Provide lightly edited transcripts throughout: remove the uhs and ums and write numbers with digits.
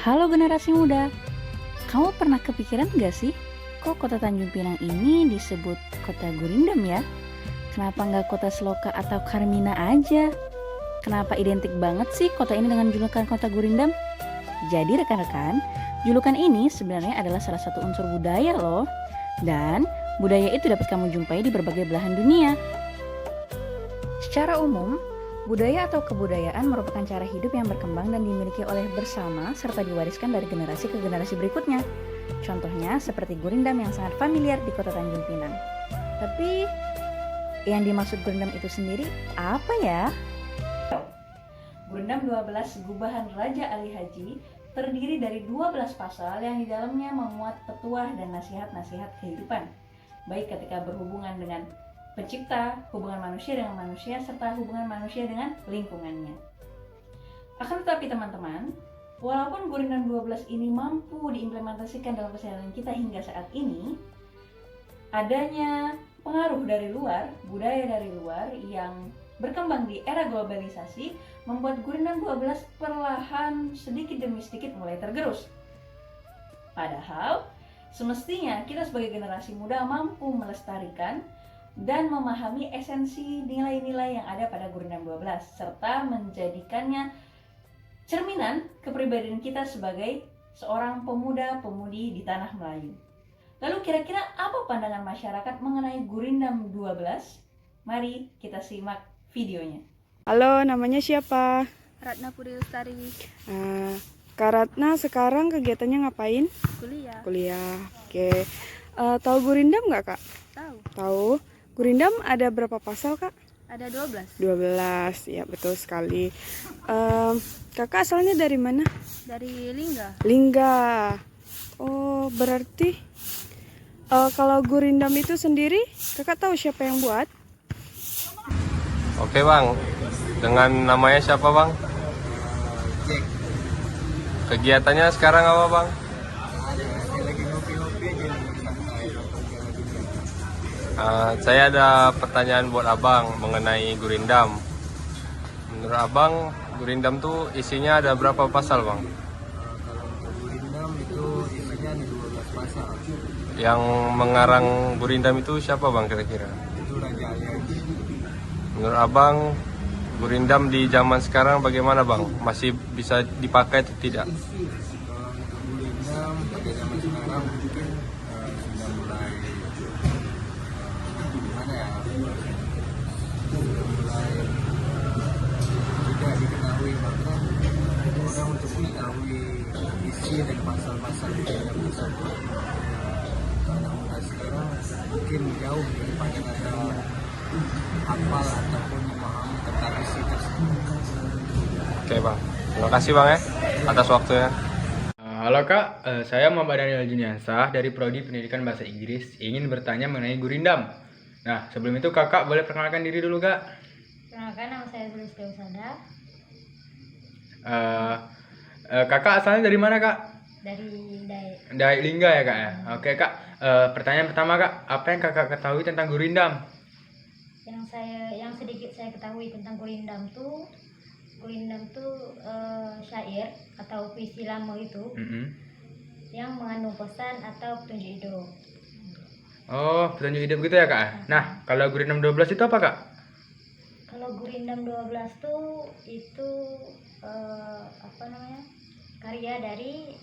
Halo generasi muda, kamu pernah kepikiran gak sih, kok kota Tanjung Pinang ini disebut kota Gurindam ya? Kenapa nggak kota Seloka atau Karmina aja? Kenapa identik banget sih kota ini dengan julukan kota Gurindam? Jadi rekan-rekan, julukan ini sebenarnya adalah salah satu unsur budaya loh. Dan budaya itu dapat kamu jumpai di berbagai belahan dunia. Secara umum, budaya atau kebudayaan merupakan cara hidup yang berkembang dan dimiliki oleh bersama serta diwariskan dari generasi ke generasi berikutnya. Contohnya seperti Gurindam yang sangat familiar di kota Tanjung Pinang. Tapi yang dimaksud Gurindam itu sendiri apa ya? Gurindam 12 Gubahan Raja Ali Haji terdiri dari 12 pasal yang di dalamnya memuat petuah dan nasihat-nasihat kehidupan, baik ketika berhubungan dengan Pencipta, hubungan manusia dengan manusia, serta hubungan manusia dengan lingkungannya. Akan tetapi teman-teman, walaupun Gurindam 12 ini mampu diimplementasikan dalam keseharian kita hingga saat ini, adanya pengaruh dari luar, budaya dari luar yang berkembang di era globalisasi membuat Gurindam 12 perlahan sedikit demi sedikit mulai tergerus. Padahal, semestinya kita sebagai generasi muda mampu melestarikan dan memahami esensi nilai-nilai yang ada pada Gurindam 12 serta menjadikannya cerminan kepribadian kita sebagai seorang pemuda-pemudi di tanah Melayu. Lalu kira-kira apa pandangan masyarakat mengenai Gurindam 12? Mari kita simak videonya. Halo, namanya siapa? Ratna Puri Lestari. Kak Ratna sekarang kegiatannya ngapain? Kuliah. Oke. Tahu Gurindam nggak, Kak? Tahu. Tahu. Gurindam ada berapa pasal, Kak? Ada 12. 12, ya betul sekali. Kakak asalnya dari mana? Dari Lingga. Lingga. Oh, berarti kalau Gurindam itu sendiri, Kakak tahu siapa yang buat? Oke bang, dengan namanya siapa bang? Jack. Kegiatannya sekarang apa bang? Saya lagi ngopi-ngopi aja nih santai. Saya ada pertanyaan buat abang mengenai Gurindam. Menurut abang, Gurindam tuh isinya ada berapa pasal bang? Kalau untuk Gurindam itu isinya ada 12 pasal. Yang mengarang Gurindam itu siapa bang kira-kira? Itu Raja Ali Haji. Menurut abang, Gurindam di zaman sekarang bagaimana bang? Masih bisa dipakai atau tidak? Kalau untuk Gurindam pada zaman sekarang mungkin sudah mulai gimana ya? Sudah mulai tidak diketahui, maka orang untuk mengetahui isi dan pasal-pasal Gurindam tersebut. Anak muda sekarang mungkin jauh daripada ada hafal ataupun memahami tentang isi tersebut. Oke bang, terima kasih bang ya atas waktunya. Halo Kak, saya Muhammad Daniel Juniansah dari Prodi Pendidikan Bahasa Inggris, ingin bertanya mengenai Gurindam. Nah, sebelum itu Kakak boleh perkenalkan diri dulu Kak. Perkenalkan, nama saya Sulistia Usada. Kakak asalnya dari mana Kak? Dari Dari Lingga ya Kak ya? Oke Kak, pertanyaan pertama Kak, apa yang Kakak ketahui tentang Gurindam? Yang sedikit saya ketahui tentang Gurindam tuh syair atau puisi lama itu yang mengandung pesan atau petunjuk hidup. Oh, petunjuk hidup gitu ya Kak? Nah, kalau Gurindam 12 itu apa Kak? Kalau Gurindam 12 tuh itu karya dari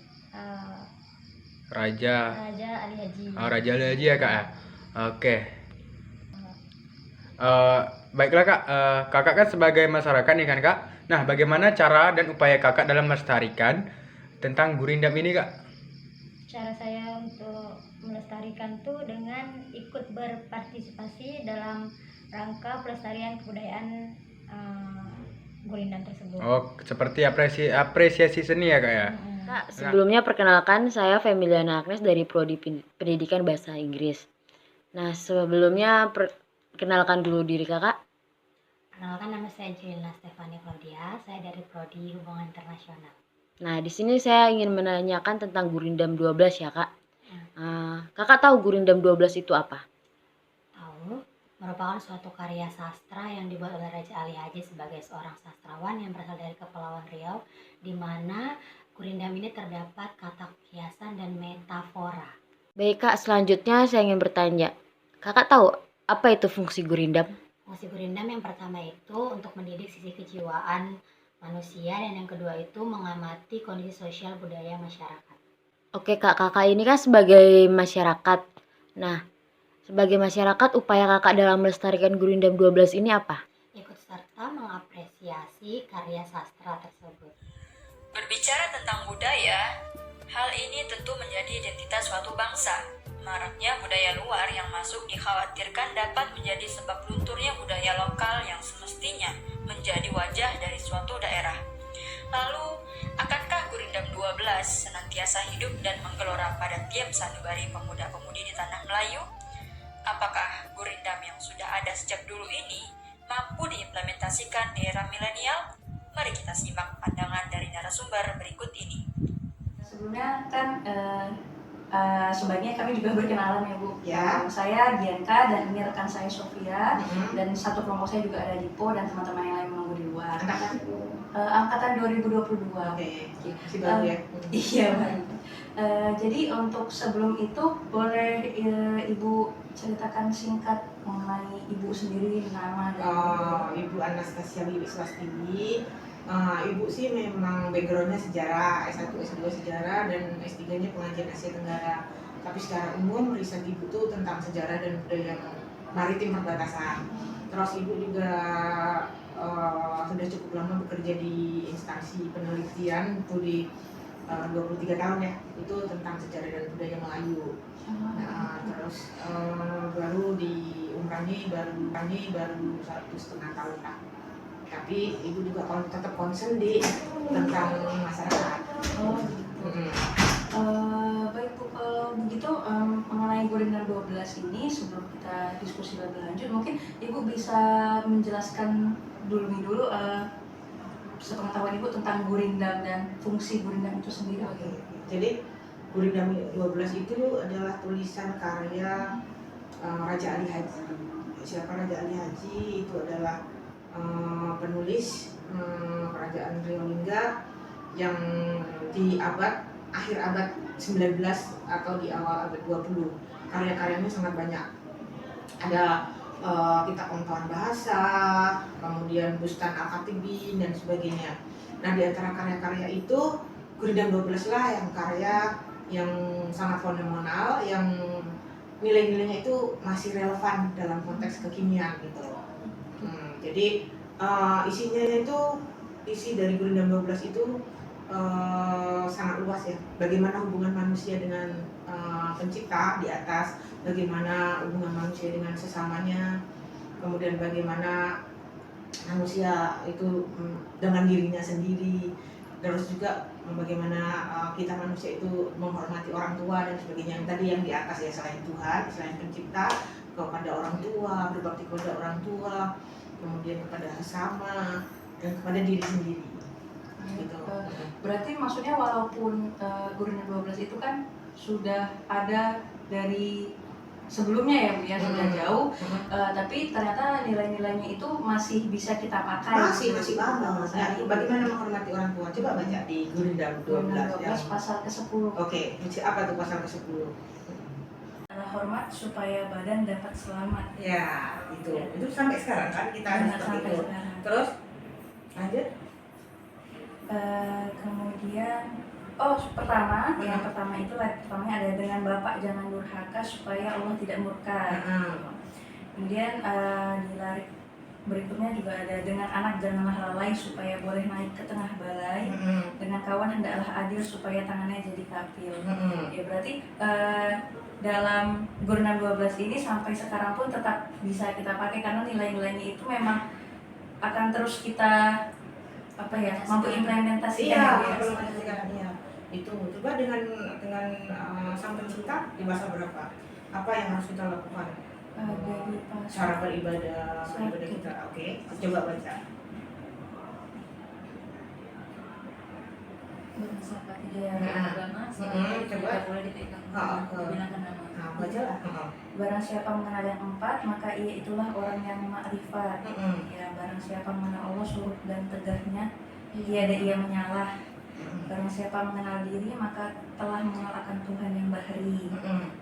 Raja Ali Haji. Oh, Raja Ali Haji ya Kak ya? Oke. Baiklah Kak, Kakak kan sebagai masyarakat nih kan Kak. Nah, bagaimana cara dan upaya Kakak dalam melestarikan tentang Gurindam ini Kak? Cara saya untuk melestarikan tuh dengan ikut berpartisipasi dalam rangka pelestarian kebudayaan Gurindam tersebut. Oh, seperti apresiasi seni ya Kak ya? Kak, sebelumnya perkenalkan saya Femiliana Agnes dari Prodi Pendidikan Bahasa Inggris. Nah, sebelumnya kenalkan dulu diri Kakak. Kenalkan, nama saya Jelena Stefania Claudia, saya dari Prodi Hubungan Internasional. Nah, di sini saya ingin menanyakan tentang Gurindam 12 ya Kak. Kakak tahu Gurindam 12 itu apa? merupakan suatu karya sastra yang dibuat oleh Raja Ali Haji sebagai seorang sastrawan yang berasal dari Kepulauan Riau, di mana gurindam ini terdapat kata kiasan dan metafora. Baik Kak, selanjutnya saya ingin bertanya. Kakak tahu apa itu fungsi gurindam? Fungsi gurindam yang pertama itu untuk mendidik sisi kejiwaan manusia, dan yang kedua itu mengamati kondisi sosial budaya masyarakat. Oke Kak, kakak ini kan sebagai masyarakat. Nah, sebagai masyarakat upaya kakak dalam melestarikan Gurindam 12 ini apa? Ikut serta mengapresiasi karya sastra tersebut. Berbicara tentang budaya, hal ini tentu menjadi identitas suatu bangsa. Maraknya budaya luar yang masuk dikhawatirkan dapat menjadi sebab lunturnya budaya lokal yang semestinya menjadi wajah dari suatu daerah. Lalu, akankah Gurindam 12 senantiasa hidup dan menggelora pada tiap sanubari pemuda-pemudi di tanah Melayu? Apakah Gurindam yang sudah ada sejak dulu ini mampu diimplementasikan di era milenial? Mari kita simak pandangan dari narasumber berikut ini. Sebelumnya kan sebaiknya kami juga berkenalan ya Bu. Ya. Saya Dianka dan ini rekan saya Sofia, dan satu kelompok saya juga ada Dipo dan teman-teman yang lain menunggu di luar. Angkatan 2022. Oke. Masih baru ya. Iya baru. Jadi untuk sebelum itu boleh Ibu ceritakan singkat mengenai Ibu sendiri, nama dan Ibu Anastasia Wiwi Swastiwi. Ibu sih memang backgroundnya sejarah, S1, S2 sejarah, dan S3-nya pengajian Asia Tenggara. Tapi secara umum riset Ibu tuh tentang sejarah dan budaya maritim perbatasan. Terus Ibu juga sudah cukup lama bekerja di instansi penelitian itu di 23 tahun ya, itu tentang sejarah dan budaya Melayu. Nah, terus baru di umrahnya baru 1,5 tahun lah. Tapi Ibu juga tetap concern di tentang masyarakat. Baik Bu, kalau begitu mengenai Gurindam 12 ini, sebelum kita diskusi lebih lanjut, mungkin Ibu bisa menjelaskan dulu sepengetahuan Ibu tentang Gurindam dan fungsi Gurindam itu sendiri. Oke. Jadi Gurindam 12 itu adalah tulisan karya Raja Ali Haji. Siapa Raja Ali Haji? Itu adalah penulis kerajaan Riolingga yang di akhir abad 19 atau di awal abad 20. Karya-karyanya sangat banyak. Ada kitab pengetahuan bahasa, kemudian Bustan Al-Khatibin dan sebagainya. Nah, di antara karya-karya itu Gurindam 12 lah yang karya yang sangat fenomenal, yang nilai-nilainya itu masih relevan dalam konteks kekinian gitu. Jadi isinya itu, isi dari Gurindam 12 itu sangat luas ya. Bagaimana hubungan manusia dengan pencipta di atas, bagaimana hubungan manusia dengan sesamanya, kemudian bagaimana manusia itu dengan dirinya sendiri, terus juga bagaimana kita manusia itu menghormati orang tua dan sebagainya. Yang tadi yang di atas ya, selain Tuhan, selain pencipta, kepada orang tua, berbakti kepada orang tua, kemudian kepada sesama, dan kepada diri sendiri. Gitu. Berarti maksudnya walaupun Gurindam 12 itu kan sudah ada dari sebelumnya ya Bu ya, sudah jauh, tapi ternyata nilai-nilainya itu masih bisa kita pakai. Masih banget. Nah, bagaimana menghormati orang tua? Coba baca di Gurindam 12 ya. Pasal ke-10. Oke, apa tuh pasal ke-10? Hormat supaya badan dapat selamat. Ya, itu sampai sekarang kan kita harus seperti itu. Sekarang. Terus lanjut. Kemudian yang pertama itu pertamanya ada dengan Bapak jangan durhaka supaya Allah tidak murka. Kemudian berikutnya juga ada dengan anak janganlah lalai supaya boleh naik ke tengah balai. Dengan kawan hendaklah adil supaya tangannya jadi kapil. Ya berarti dalam Gurindam 12 ini sampai sekarang pun tetap bisa kita pakai karena nilai-nilainya itu memang akan terus kita mampu implementasikan. Iya. Itu coba dengan sang pencipta di masa berapa? Apa yang harus kita lakukan? Cara beribadah kita. Oke, coba baca. Agama, tidak boleh dipegang, digunakan nama. baca lah. Barang siapa mengenal yang empat, maka ia itulah orang yang makrifat. Ya, barang siapa mengenal Allah surut dan tegahnya, tiada ia menyalah. Barang siapa mengenal diri, maka telah mengenal akan Tuhan yang bahri.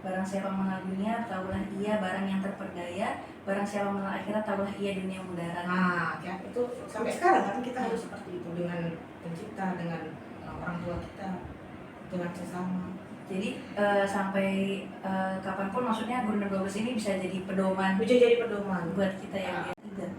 Barang siapa mengenal dunia, tahulah ia barang yang terperdaya. Barang siapa mengenal akhirat, tahulah ia dunia mudarat. Nah, ya, itu sampai sekarang kan kita harus seperti itu dengan pencipta, dengan orang tua kita, dengan sesama. Jadi sampai kapanpun, maksudnya Gurindam 12 ini bisa jadi pedoman Bisa jadi pedoman buat kita yang tiga.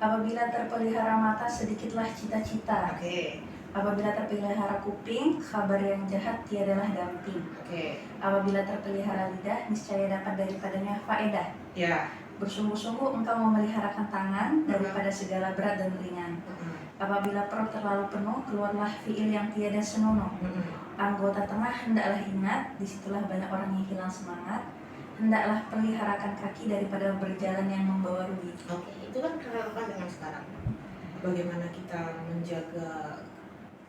Apabila terpelihara mata, sedikitlah cita-cita. Oke. Apabila terpelihara kuping, kabar yang jahat tiadalah damping. Oke. Apabila terpelihara lidah, niscaya dapat daripadanya faedah. Ya. Bersungguh-sungguh engkau memeliharakan tangan daripada segala berat dan ringan. Apabila perut terlalu penuh, keluarlah fiil yang tiada senonoh. Anggota tengah hendaklah ingat, disitulah banyak orang yang hilang semangat. Hendaklah peliharakan kaki daripada berjalan yang membawa rugi. Oke, itu kan relevan dengan sekarang. Bagaimana kita menjaga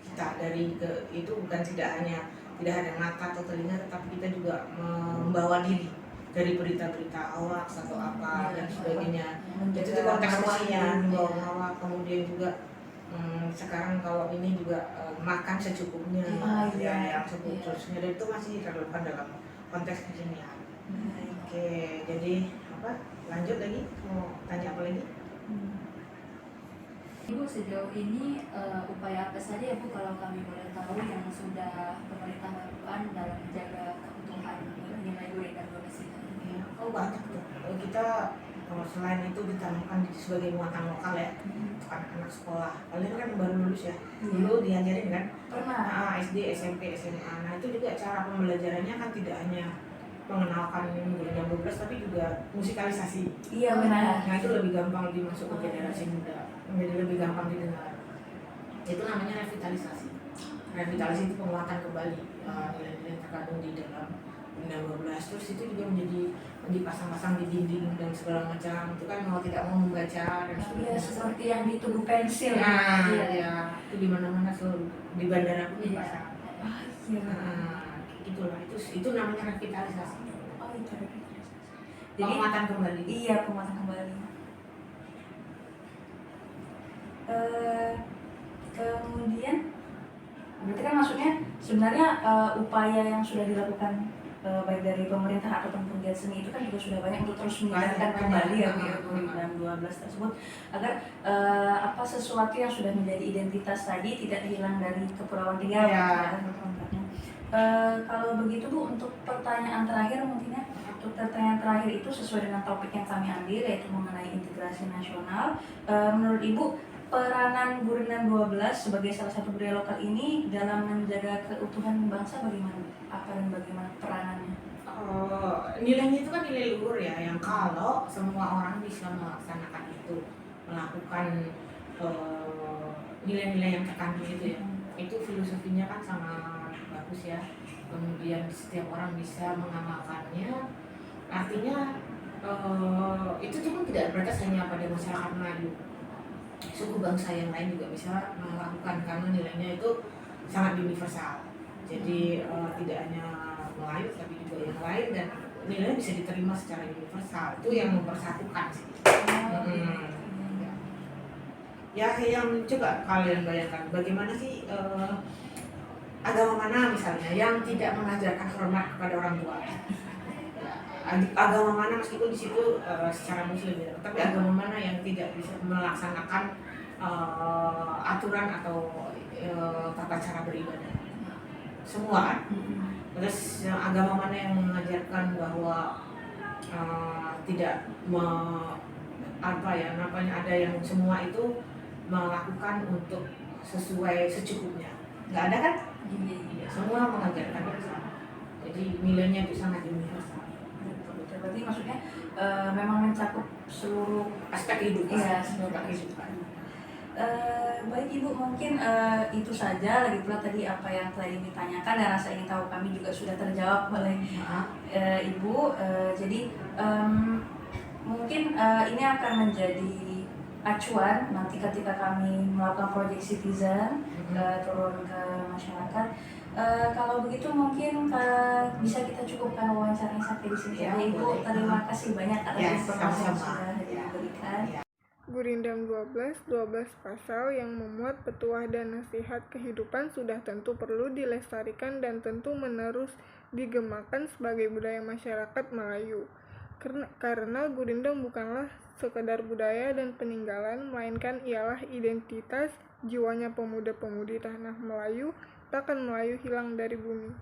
kita dari itu bukan tidak hanya mata atau telinga, tetapi kita juga membawa diri dari berita-berita hoax atau apa dan sebagainya. Itu konteksnya membawa kemudian juga sekarang kalau ini juga makan secukupnya, yang seterusnya, dan itu masih relevan dalam konteks kekinian. Oke, jadi apa? Lanjut lagi, mau tanya apa lagi? Ibu, sejauh ini upaya apa saja ya Bu, kalau kami boleh tahu, yang sudah pemerintah lakukan dalam menjaga keutuhan nilai Gurindam 12 ini? Ya, banyak tuh. Kita selain itu ditanamkan sebagai muatan lokal ya, untuk anak-anak sekolah. Kalian kan baru lulus ya, dulu diajarin kan? Pernah. SD, SMP, SMA. Nah itu juga cara pembelajarannya kan tidak hanya mengenalkan Gurindam 12, tapi juga musikalisasi. Iya benar. Nah itu lebih gampang dimasuk ke generasi muda, menjadi lebih gampang didengar. Itu namanya revitalisasi. Revitalisasi itu penguatan kembali nilai-nilai yang terkandung di dalam Gurindam 12. Terus itu juga menjadi dipasang-pasang di dinding dan segala macam. Itu kan mau tidak mau membaca dan sebagainya. Iya, seperti yang di tubuh pensil. Nah, ya, itu di mana-mana selalu di bandara pun dipasang. Itulah, itu namanya revitalisasi. Oh, itu revitalisasi. Jadi Penguatan kembali. Iya, penguatan kembali. Kemudian berarti kan maksudnya sebenarnya upaya yang sudah dilakukan baik dari pemerintah ataupun penggiat seni itu kan juga sudah banyak untuk terus menjalankan kembali ya Gurindam 12 tersebut agar sesuatu yang sudah menjadi identitas tadi tidak hilang dari Kepulauan Riau. Ya. Kalau begitu Bu, untuk pertanyaan terakhir mungkin ya, untuk pertanyaan terakhir itu sesuai dengan topik yang kami ambil, yaitu mengenai integrasi nasional. Menurut Ibu, peranan Gurindam 12 sebagai salah satu budaya lokal ini dalam menjaga keutuhan bangsa bagaimana? Apa dan bagaimana peranannya? Nilainya itu kan nilai luhur ya, yang kalau semua orang bisa melaksanakan itu, melakukan nilai-nilai yang terkandung itu ya, itu filosofinya kan sangat bagus ya. Kemudian setiap orang bisa mengamalkannya, artinya itu cuma tidak berbatas hanya pada masyarakat Melayu. Suku bangsa yang lain juga bisa melakukan karena nilainya itu sangat universal. Jadi tidak hanya Melayu tapi juga yang lain, dan nilainya bisa diterima secara universal. Itu yang mempersatukan sih. Ya, yang coba kalian bayangkan bagaimana sih agama mana misalnya yang tidak mengajarkan hormat kepada orang tua. Agama mana meskipun di situ secara muslim ya, tapi agama mana yang tidak bisa melaksanakan aturan atau tata cara beribadah? Semua kan. Terus agama mana yang mengajarkan bahwa tidak ada yang semua itu melakukan untuk sesuai secukupnya? Nggak ada kan? Semua mengajarkan bersama. Jadi nilainya itu sangat universal. Berarti maksudnya memang mencakup seluruh aspek hidup. Iya, seluruh kehidupan. Baik Ibu, mungkin itu saja. Lagi pula tadi apa yang telah ditanyakan dan rasa ingin tahu kami juga sudah terjawab oleh Ibu. Jadi mungkin ini akan menjadi acuan nanti ketika kami melakukan project citizen turun ke masyarakat. Kalau begitu mungkin bisa kita cukupkan wawancaranya sampai di sini saja. Ibu, terima kasih banyak atas Ya, informasi yang sama-sama. sudah diberikan. Gurindam 12 pasal yang memuat petuah dan nasihat kehidupan sudah tentu perlu dilestarikan dan tentu menerus digemakan sebagai budaya masyarakat Melayu. Karena Gurindam bukanlah sekedar budaya dan peninggalan, melainkan ialah identitas jiwanya pemuda-pemudi tanah Melayu, takkan Melayu hilang dari bumi.